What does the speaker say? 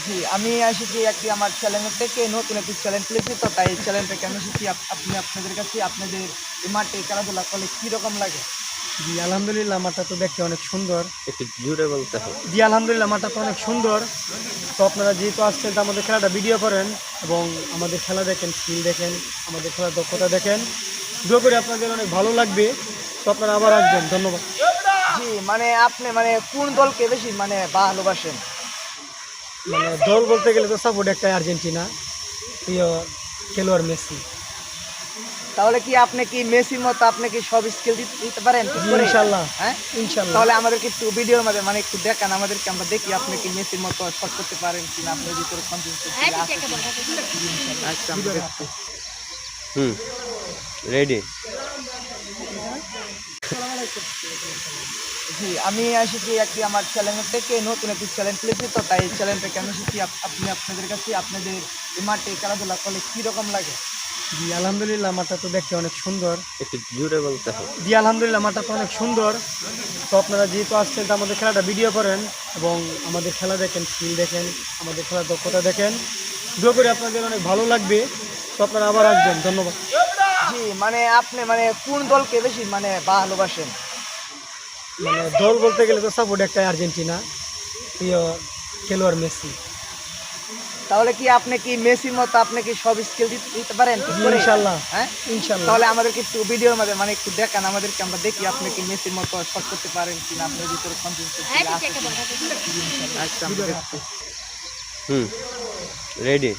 জি, আমি এসেছি একটি আমার চ্যানেল থেকে নতুন একটি চ্যানেল খুলেছি, তো তাই এই চ্যানেলটাকে আমি এসেছি আপনি আপনাদের কাছে আপনাদের এই মাঠে খেলাধুলা করলে কিরকম লাগে? জি, আলহামদুলিল্লাহ মাঠটা তো দেখতে অনেক সুন্দর। একটু জোরে বলতে হবে। জি, আলহামদুলিল্লাহ মাঠটা তো অনেক সুন্দর। তো আপনারা যেহেতু আসছেন তো আমাদের খেলাটা ভিডিও করেন এবং আমাদের খেলা দেখেন, স্কিল দেখেন, আমাদের খেলার দক্ষতা দেখেন। দোয়া করি আপনাদের অনেক ভালো লাগবে। তো আপনারা আবার আসবেন। ধন্যবাদ। জি, মানে আপনি মানে কোন দলকে বেশি মানে ভালোবাসেন? মানে দল বলতে গেলে তো সাপোর্ট একটাই আর্জেন্টিনা। প্রিয় খেলোয়াড় মেসি। তাহলে কি আপনি কি মেসির মতো আপনি কি সব স্কিল দিতে পারেন ঠিক জি, করে? ইনশাল্লাহ। হ্যাঁ? ইনশাল্লাহ। তাহলে আমাদেরকে একটু ভিডিওর মাঝে মানে একটু দেখান, আমাদেরকে আমরা দেখি আপনি কি মেসির মতো শট করতে পারেন কিনা, আপনার ভিতরে কনফিডেন্স আছে কিনা। আচ্ছা, আমরা দেখছি। হুম, রেডি। জি, আমি এসেছি একটি আমার চ্যানেল থেকে নতুন একটি চ্যানেল খুলেছি, তো তাই এই চ্যানেলটাকে আমি এসেছি আপনি আপনাদের কাছে আপনাদের এই মাঠে খেলাধুলা করলে কিরকম লাগে? জি, আলহামদুলিল্লাহ মাঠটা তো দেখতে অনেক সুন্দর। একটু জোরে বলতে হবে। জি, আলহামদুলিল্লাহ মাঠটা তো অনেক সুন্দর। তো আপনারা যেহেতু আসছেন তো আমাদের খেলাটা ভিডিও করেন এবং আমাদের খেলা দেখেন, স্কিল দেখেন, আমাদের খেলার দক্ষতা দেখেন। দোয়া করি আপনাদের অনেক ভালো লাগবে। তো আপনারা আবার আসবেন। ধন্যবাদ। জি, মানে আপনি মানে কোন দলকে বেশি মানে ভালোবাসেন? মানে দল বলতে গেলে তো সাপোর্ট একটাই আর্জেন্টিনা। প্রিয় খেলোয়াড় মেসি। তাহলে কি আপনি কি মেসির মতো আপনি কি সব স্কিল দিতে পারেন ঠিক জি, করে? ইনশাল্লাহ। হ্যাঁ? ইনশাল্লাহ। তাহলে আমাদেরকে একটু ভিডিওর মাঝে মানে একটু দেখান, আমাদেরকে আমরা দেখি আপনি কি মেসির মতো শট করতে পারেন কিনা, আপনার ভিতরে কনফিডেন্স আছে কিনা। আচ্ছা, আমরা দেখছি। হুম, রেডি।